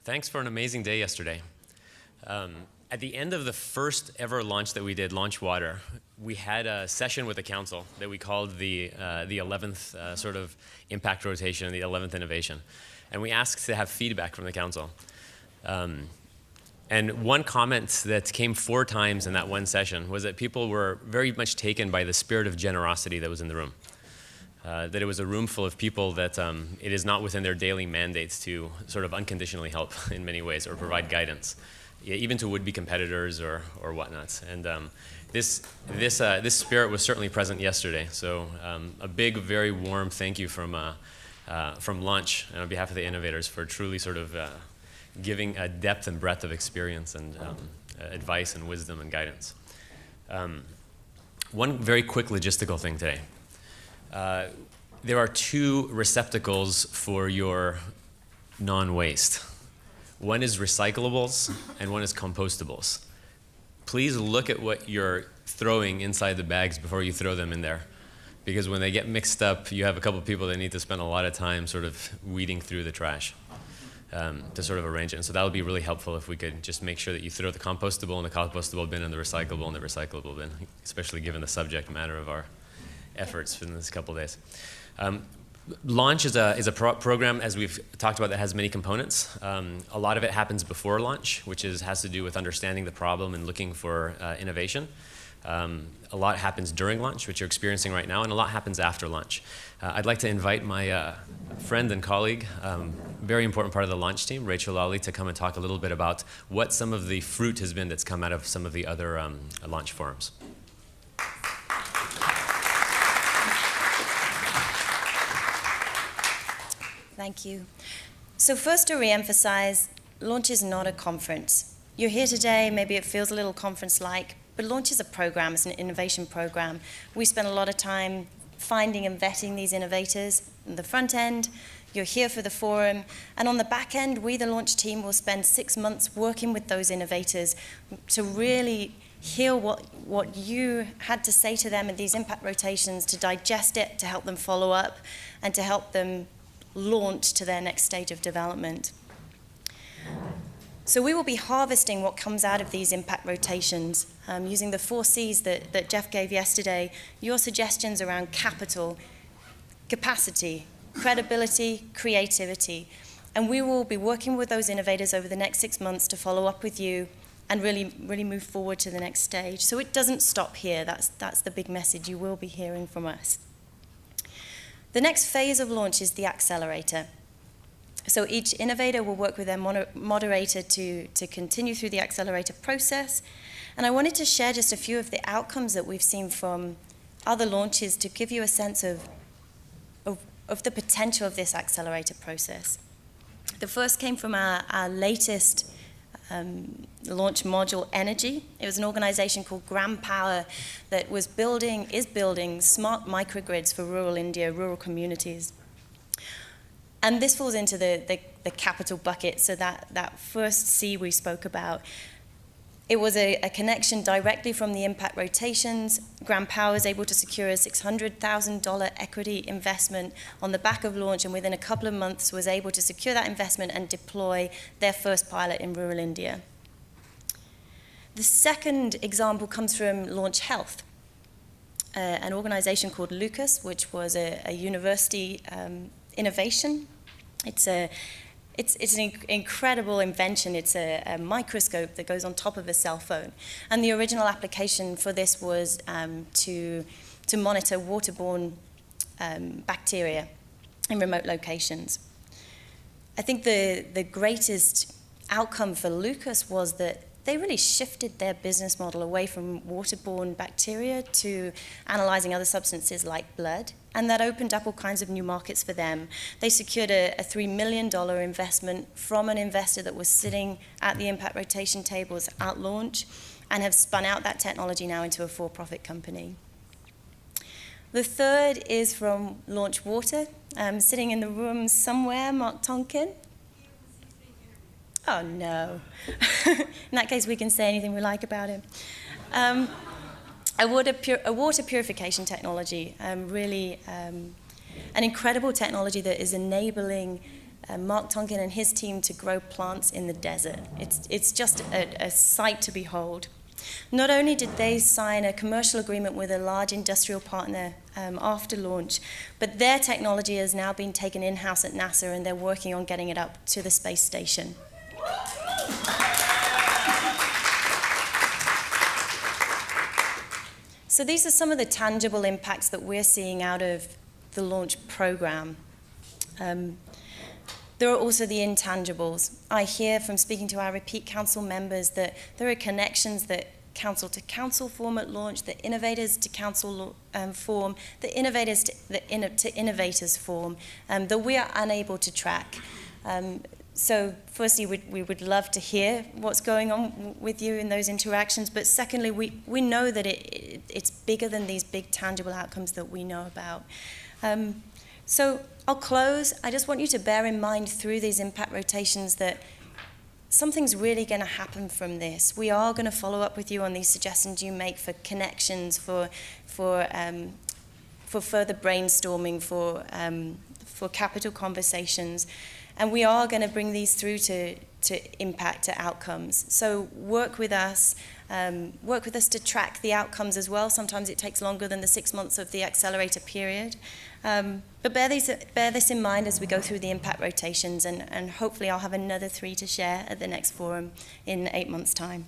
Thanks for an amazing day yesterday. At the end of the first ever launch that we did, Launch Water, we had a session with the council that we called the 11th sort of impact rotation, the 11th innovation. And we asked to have feedback from the council. And one comment that came 4 times in that one session was that people were very much taken by the spirit of generosity that was in the room. That it was a room full of people that it is not within their daily mandates to sort of unconditionally help in many ways or provide guidance, even to would-be competitors or whatnot. And this spirit was certainly present yesterday. So a big, very warm thank you from Launch and on behalf of the innovators for truly sort of giving a depth and breadth of experience and advice and wisdom and guidance. One very quick logistical thing today. There are 2 receptacles for your non-waste. One is recyclables and one is compostables. Please look at what you're throwing inside the bags before you throw them in there. Because when they get mixed up, you have a couple of people that need to spend a lot of time sort of weeding through the trash to sort of arrange it. And so that would be really helpful if we could just make sure that you throw the compostable in the compostable bin and the recyclable in the recyclable bin, especially given the subject matter of our efforts in this couple of days. Launch is a program, as we've talked about, that has many components. A lot of it happens before launch, which has to do with understanding the problem and looking for innovation. A lot happens during launch, which you're experiencing right now, and a lot happens after launch. I'd like to invite my friend and colleague, very important part of the launch team, Rachel Lawley, to come and talk a little bit about what some of the fruit has been that's come out of some of the other launch forums. Thank you. So first to re-emphasize, Launch is not a conference. You're here today, maybe it feels a little conference-like, but Launch is a program, it's an innovation program. We spend a lot of time finding and vetting these innovators. On the front end, you're here for the forum, and on the back end, we, the Launch team, will spend 6 months working with those innovators to really hear what you had to say to them in these impact rotations, to digest it, to help them follow up, and to help them launch to their next stage of development. So we will be harvesting what comes out of these impact rotations using the 4 C's that Jeff gave yesterday, your suggestions around capital, capacity, credibility, creativity. And we will be working with those innovators over the next 6 months to follow up with you and really move forward to the next stage. So it doesn't stop here. That's the big message you will be hearing from us. The next phase of launch is the accelerator. So each innovator will work with their moderator to continue through the accelerator process. And I wanted to share just a few of the outcomes that we've seen from other launches to give you a sense of the potential of this accelerator process. The first came from our latest launch module, Energy. It was an organization called Gram Power that is building smart microgrids for rural India, rural communities. And this falls into the capital bucket, so that first C we spoke about. It was a connection directly from the impact rotations. Gram Power was able to secure a $600,000 equity investment on the back of launch, and within a couple of months was able to secure that investment and deploy their first pilot in rural India. The second example comes from Launch Health, an organization called Lucas, which was a university innovation. It's an incredible invention. It's a microscope that goes on top of a cell phone. And the original application for this was to monitor waterborne bacteria in remote locations. I think the greatest outcome for Lucas was that they really shifted their business model away from waterborne bacteria to analyzing other substances like blood, and that opened up all kinds of new markets for them. They secured a $3 million investment from an investor that was sitting at the impact rotation tables at launch and have spun out that technology now into a for-profit company. The third is from Launch Water, sitting in the room somewhere, Mark Tonkin. Oh, no. In that case, we can say anything we like about him. A water purification technology, really an incredible technology that is enabling Mark Tonkin and his team to grow plants in the desert. It's just a sight to behold. Not only did they sign a commercial agreement with a large industrial partner after launch, but their technology has now been taken in-house at NASA, and they're working on getting it up to the space station. So these are some of the tangible impacts that we're seeing out of the launch program. There are also the intangibles. I hear from speaking to our repeat council members that there are connections that council to council form at launch, the innovators to council form, the innovators to innovators form, that we are unable to track. So firstly, we would love to hear what's going on with you in those interactions, but secondly, we know that it's bigger than these big tangible outcomes that we know about. So I'll close. I just want you to bear in mind through these impact rotations that something's really going to happen from this. We are going to follow up with you on these suggestions you make for connections, for further brainstorming, for capital conversations. And we are going to bring these through to impact, to outcomes. So work with us to track the outcomes as well. Sometimes it takes longer than the 6 months of the accelerator period. But bear this in mind as we go through the impact rotations, and hopefully I'll have another 3 to share at the next forum in 8 months' time.